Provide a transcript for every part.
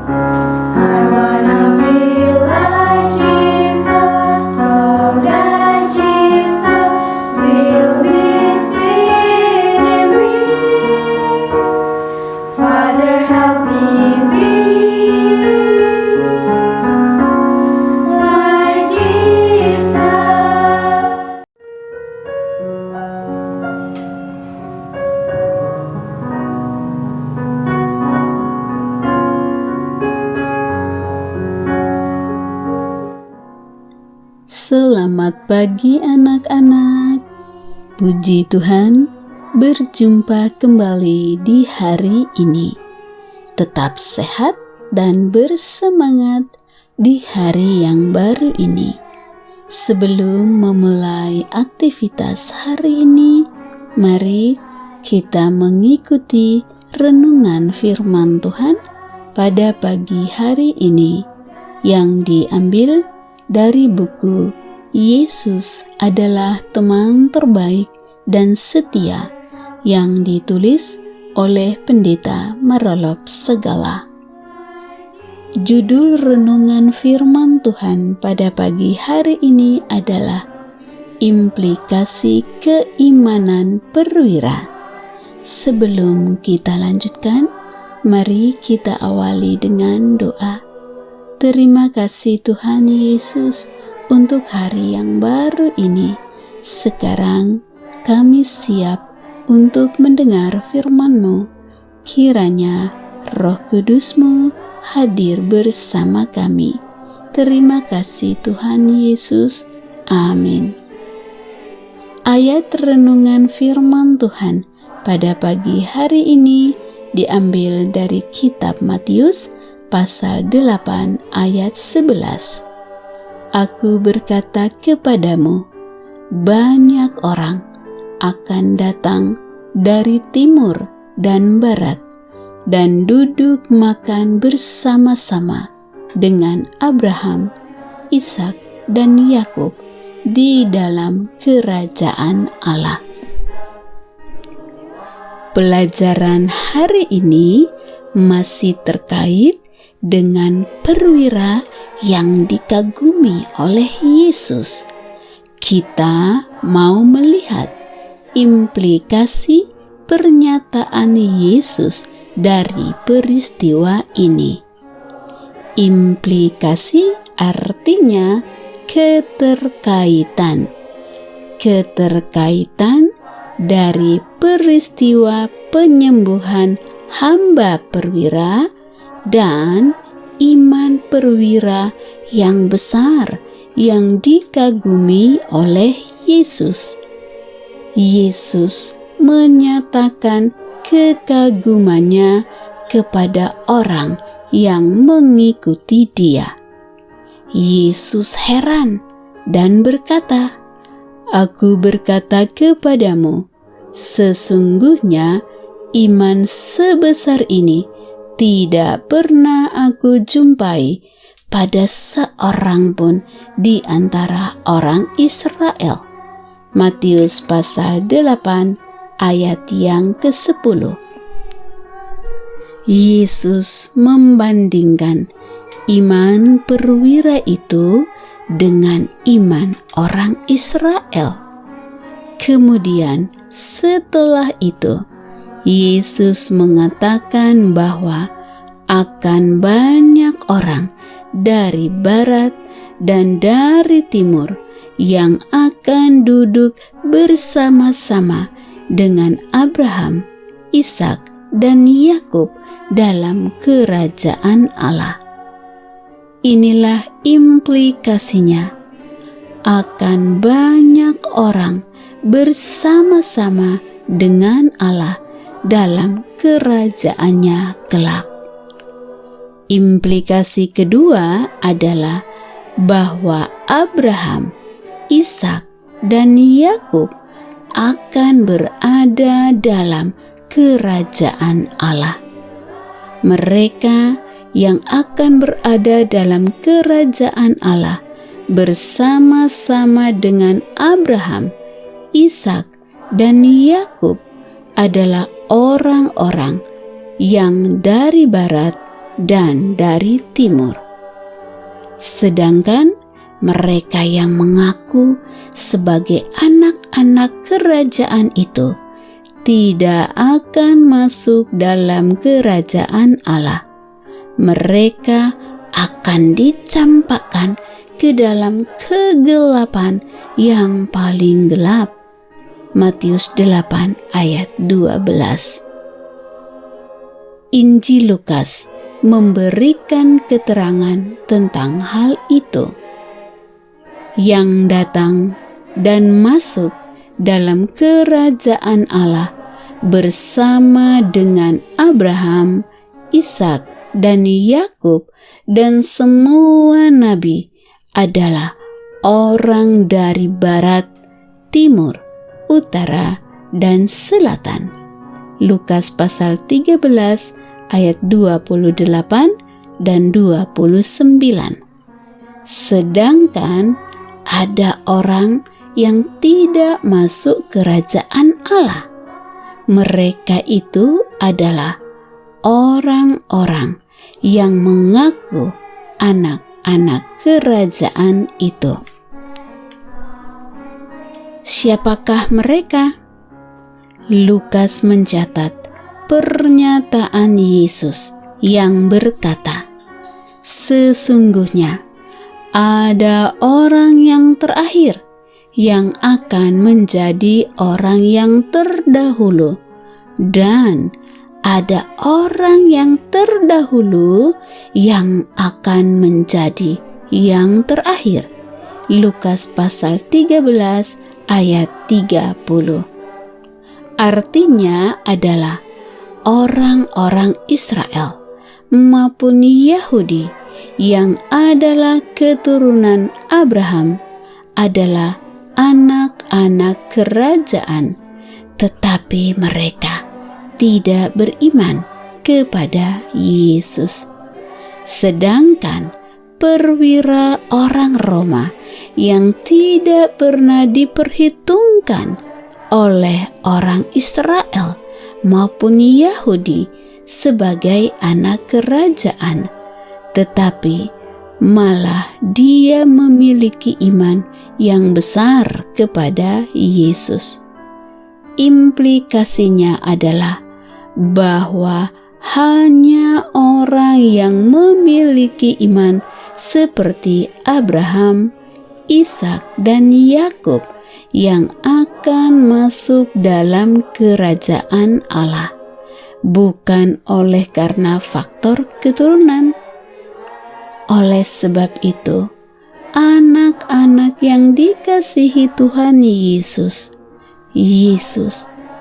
I wanna be like Jesus, so that Jesus will be seen in me. Father, help me be like Jesus. Selamat pagi anak-anak. Puji Tuhan, berjumpa kembali di hari ini. Tetap sehat dan bersemangat di hari yang baru ini. Sebelum memulai aktivitas hari ini, mari kita mengikuti renungan firman Tuhan pada pagi hari ini yang diambil dari buku Yesus adalah teman terbaik dan setia yang ditulis oleh Pendeta Marolop Segala. Judul renungan firman Tuhan pada pagi hari ini adalah Implikasi Keimanan Perwira. Sebelum kita lanjutkan, mari kita awali dengan doa. Terima kasih Tuhan Yesus untuk hari yang baru ini. Sekarang kami siap untuk mendengar firman-Mu. Kiranya Roh Kudus-Mu hadir bersama kami. Terima kasih Tuhan Yesus. Amin. Ayat renungan firman Tuhan pada pagi hari ini diambil dari kitab Matius pasal 8 ayat 11. Aku berkata kepadamu, banyak orang akan datang dari timur dan barat dan duduk makan bersama-sama dengan Abraham, Ishak, dan Yakub di dalam kerajaan Allah. Pelajaran hari ini masih terkait dengan perwira yang dikagumi oleh Yesus. Kita mau melihat implikasi pernyataan Yesus dari peristiwa ini. Implikasi artinya keterkaitan. Keterkaitan dari peristiwa penyembuhan hamba perwira dan iman perwira yang besar yang dikagumi oleh Yesus. Yesus menyatakan kekagumannya kepada orang yang mengikuti Dia. Yesus heran dan berkata, "Aku berkata kepadamu, sesungguhnya iman sebesar ini tidak pernah aku jumpai pada seorang pun di antara orang Israel." Matius pasal 8 ayat yang ke-10. Yesus membandingkan iman perwira itu dengan iman orang Israel. Kemudian setelah itu Yesus mengatakan bahwa akan banyak orang dari barat dan dari timur yang akan duduk bersama-sama dengan Abraham, Ishak, dan Yakub dalam kerajaan Allah. Inilah implikasinya. Akan banyak orang bersama-sama dengan Allah dalam kerajaannya kelak. Implikasi kedua adalah bahwa Abraham, Ishak, dan Yakub akan berada dalam kerajaan Allah. Mereka yang akan berada dalam kerajaan Allah bersama-sama dengan Abraham, Ishak, dan Yakub adalah orang-orang yang dari barat dan dari timur. Sedangkan mereka yang mengaku sebagai anak-anak kerajaan itu tidak akan masuk dalam kerajaan Allah. Mereka akan dicampakkan ke dalam kegelapan yang paling gelap. Matius 8 ayat 12. Injil Lukas memberikan keterangan tentang hal itu. Yang datang dan masuk dalam kerajaan Allah bersama dengan Abraham, Ishak, dan Yakub dan semua nabi adalah orang dari barat, timur, utara, dan selatan. Lukas pasal 13 ayat 28 dan 29. Sedangkan ada orang yang tidak masuk kerajaan Allah. Mereka itu adalah orang-orang yang mengaku anak-anak kerajaan itu. Siapakah mereka? Lukas mencatat pernyataan Yesus yang berkata, "Sesungguhnya ada orang yang terakhir yang akan menjadi orang yang terdahulu, dan ada orang yang terdahulu yang akan menjadi yang terakhir." Lukas pasal 13 ayat 30. Artinya adalah orang-orang Israel maupun Yahudi yang adalah keturunan Abraham adalah anak-anak kerajaan, tetapi mereka tidak beriman kepada Yesus. Sedangkan perwira orang Roma yang tidak pernah diperhitungkan oleh orang Israel maupun Yahudi sebagai anak kerajaan, tetapi malah dia memiliki iman yang besar kepada Yesus. Implikasinya adalah bahwa hanya orang yang memiliki iman seperti Abraham, Ishak, dan Yakub yang akan masuk dalam kerajaan Allah, bukan oleh karena faktor keturunan. Oleh sebab itu, anak-anak yang dikasihi Tuhan Yesus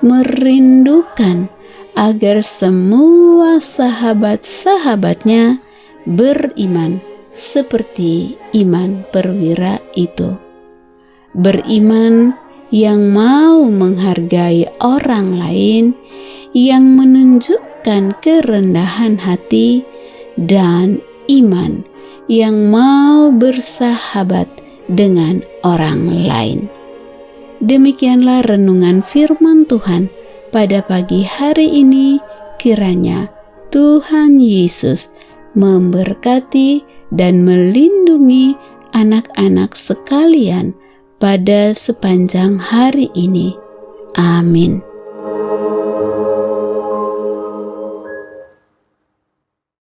merindukan agar semua sahabat-sahabatnya beriman seperti iman perwira itu. Beriman yang mau menghargai orang lain, yang menunjukkan kerendahan hati, dan iman yang mau bersahabat dengan orang lain. Demikianlah renungan firman Tuhan pada pagi hari ini. Kiranya Tuhan Yesus memberkati dan melindungi anak-anak sekalian pada sepanjang hari ini. Amin.